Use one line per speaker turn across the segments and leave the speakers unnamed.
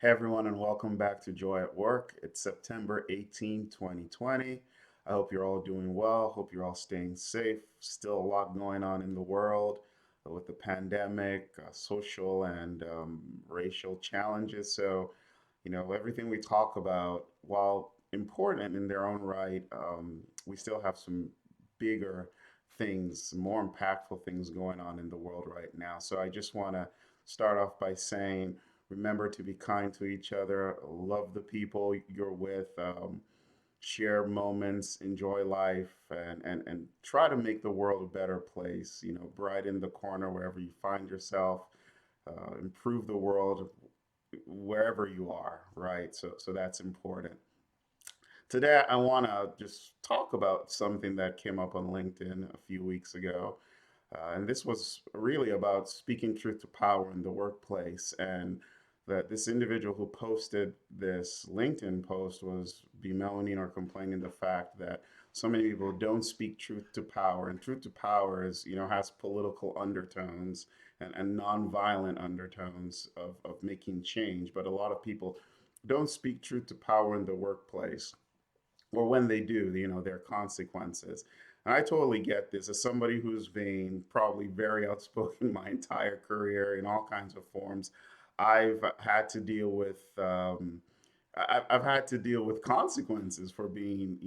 Hey everyone, and welcome back to Joy at Work. It's September 18, 2020. I hope you're all doing well. Hope you're all staying safe. Still a lot going on in the world with the pandemic, social and racial challenges. Everything we talk about, while important in their own right, we still have some bigger things, more impactful things going on in the world right now. So I just want to start off by saying, remember to be kind to each other, love the people you're with, share moments, enjoy life, and try to make the world a better place. Brighten the corner wherever you find yourself, improve the world wherever you are, right? So that's important. Today, I want to just talk about something that came up on LinkedIn a few weeks ago. And this was really about speaking truth to power in the workplace. And that this individual who posted this LinkedIn post was bemoaning or complaining the fact that so many people don't speak truth to power. And truth to power has political undertones and nonviolent undertones of making change. But a lot of people don't speak truth to power in the workplace, or when they do, there are consequences. And I totally get this as somebody who's been probably very outspoken my entire career in all kinds of forms. I've had to deal with I've had to deal with consequences for being,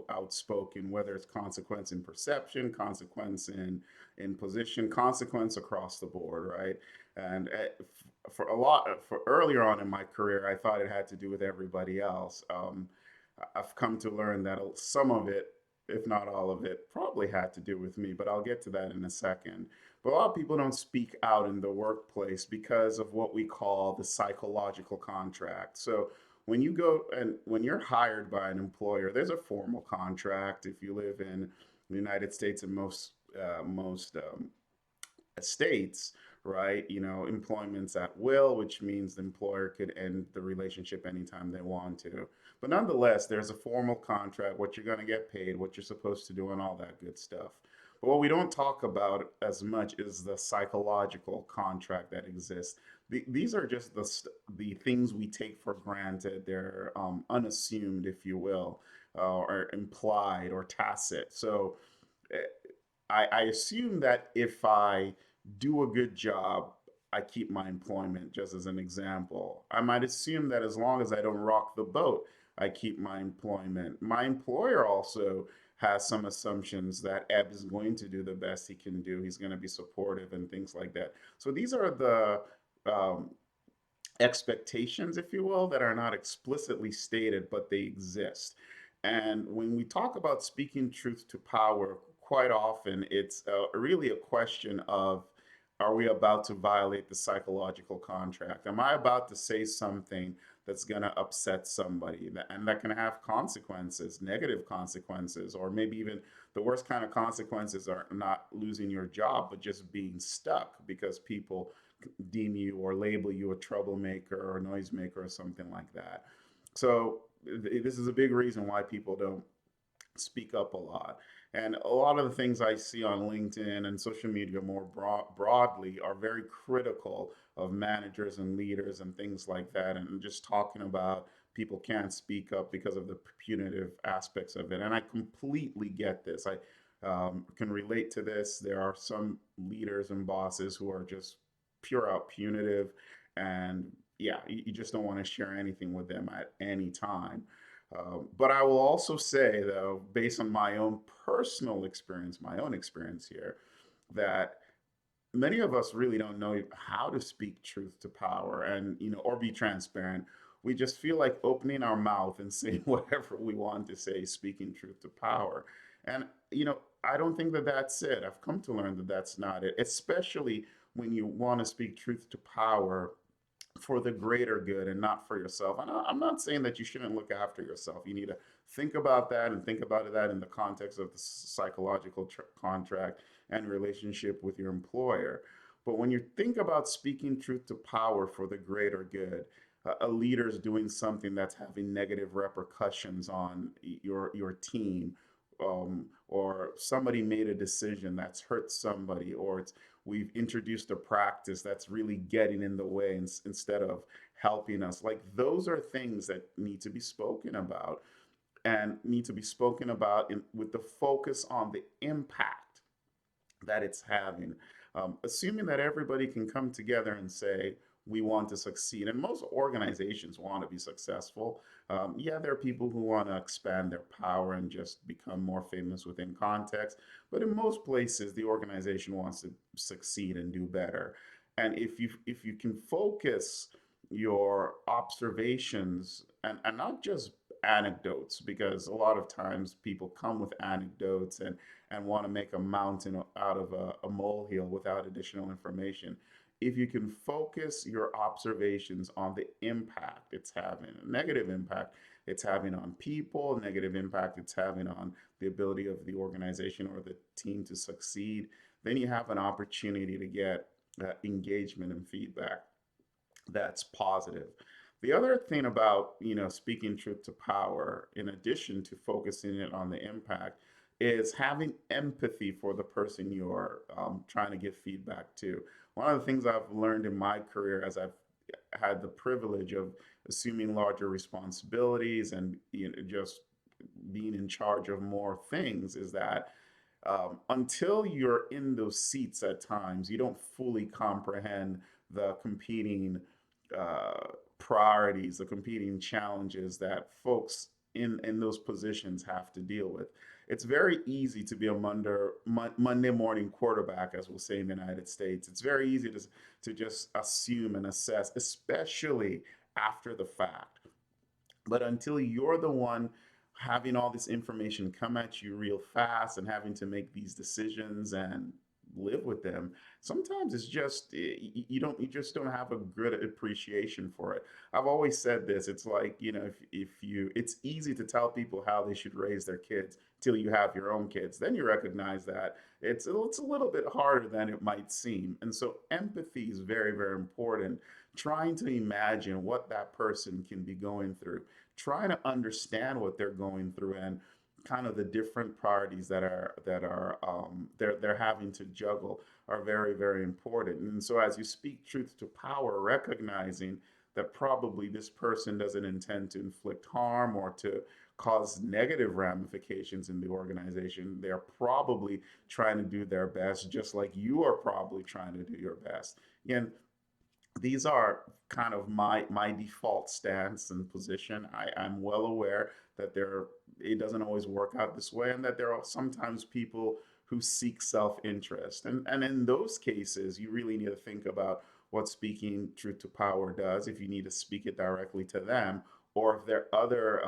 outspoken, whether it's consequence in perception, consequence in position, consequence across the board, right? And for a lot, for earlier on in my career, I thought it had to do with everybody else. I've come to learn that some of it, if not all of it, probably had to do with me, but I'll get to that in a second. But a lot of people don't speak out in the workplace because of what we call the psychological contract. So when you're hired by an employer, there's a formal contract. If you live in the United States and most states, right? Employment's at will, which means the employer could end the relationship anytime they want to. But nonetheless, there's a formal contract, what you're going to get paid, what you're supposed to do, and all that good stuff. But what we don't talk about as much is the psychological contract that exists. These are just the things we take for granted. They're unassumed, if you will, or implied or tacit. So eh, I assume that if I do a good job, I keep my employment, just as an example. I might assume that as long as I don't rock the boat, I keep my employment. My employer also has some assumptions that Ebb is going to do the best he can do. He's going to be supportive and things like that. So these are the expectations, if you will, that are not explicitly stated, but they exist. And when we talk about speaking truth to power, quite often it's really a question of, are we about to violate the psychological contract? Am I about to say something that's going to upset somebody and that can have consequences, negative consequences, or maybe even the worst kind of consequences are not losing your job, but just being stuck because people deem you or label you a troublemaker or a noisemaker or something like that. So this is a big reason why people don't speak up a lot. And a lot of the things I see on LinkedIn and social media more broadly are very critical of managers and leaders and things like that. And just talking about people can't speak up because of the punitive aspects of it. And I completely get this. I can relate to this. There are some leaders and bosses who are just pure out punitive. And yeah, you just don't want to share anything with them at any time. But I will also say, though, based on my own personal experience, my own experience here, that many of us really don't know how to speak truth to power and, or be transparent. We just feel like opening our mouth and saying whatever we want to say, speaking truth to power. And, I don't think that that's it. I've come to learn that that's not it, especially when you want to speak truth to power for the greater good and not for yourself. And I'm not saying that you shouldn't look after yourself. You need to think about that and think about that in the context of the psychological contract and relationship with your employer. But when you think about speaking truth to power for the greater good, a leader is doing something that's having negative repercussions on your team, or somebody made a decision that's hurt somebody, or we've introduced a practice that's really getting in the way instead of helping us. Like those are things that need to be spoken about and need to be spoken about with the focus on the impact that it's having. Assuming that everybody can come together and say, we want to succeed. And most organizations want to be successful. Yeah, there are people who want to expand their power and just become more famous within context. But in most places, the organization wants to succeed and do better. And if you can focus your observations and not just anecdotes, because a lot of times people come with anecdotes and want to make a mountain out of a molehill without additional information. If you can focus your observations on the impact it's having, a negative impact it's having on people, negative impact it's having on the ability of the organization or the team to succeed, then you have an opportunity to get engagement and feedback that's positive. The other thing about, speaking truth to power, in addition to focusing it on the impact, is having empathy for the person you're trying to give feedback to. One of the things I've learned in my career as I've had the privilege of assuming larger responsibilities and just being in charge of more things is that until you're in those seats at times, you don't fully comprehend the competing uh, priorities, the competing challenges that folks in those positions have to deal with. It's very easy to be a Monday morning quarterback, as we'll say in the United States. It's very easy to just assume and assess, especially after the fact. But until you're the one having all this information come at you real fast and having to make these decisions and live with them, sometimes it's just you just don't have a good appreciation for it. I've always said this. It's like, if you it's easy to tell people how they should raise their kids till you have your own kids. Then you recognize that it's a little bit harder than it might seem. And so empathy is very, very important. Trying to imagine what that person can be going through, trying to understand what they're going through, and kind of the different priorities that they're having to juggle are very, very important. And so as you speak truth to power, recognizing that probably this person doesn't intend to inflict harm or to cause negative ramifications in the organization, they're probably trying to do their best, just like you are probably trying to do your best. And these are kind of my default stance and position. I'm well aware that it doesn't always work out this way, and that there are sometimes people who seek self-interest. And in those cases, you really need to think about what speaking truth to power does, if you need to speak it directly to them, or if there are other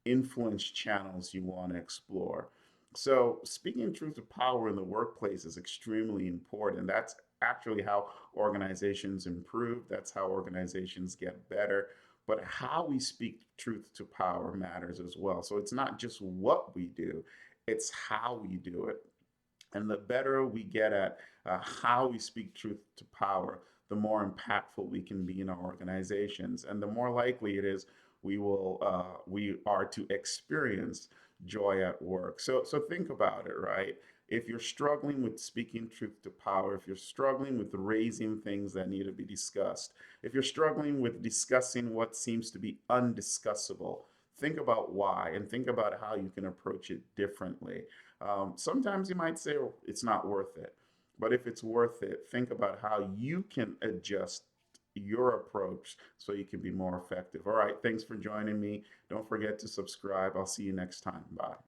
influence channels you want to explore. So speaking truth to power in the workplace is extremely important. That's actually how organizations improve. That's how organizations get better. But how we speak truth to power matters as well. So it's not just what we do, it's how we do it. And the better we get at how we speak truth to power, the more impactful we can be in our organizations, and the more likely it is we are to experience joy at work. So think about it, right? If you're struggling with speaking truth to power, if you're struggling with raising things that need to be discussed, if you're struggling with discussing what seems to be undiscussable, think about why and think about how you can approach it differently. Sometimes you might say, oh, it's not worth it. But if it's worth it, think about how you can adjust your approach so you can be more effective. All right, thanks for joining me. Don't forget to subscribe. I'll see you next time. Bye.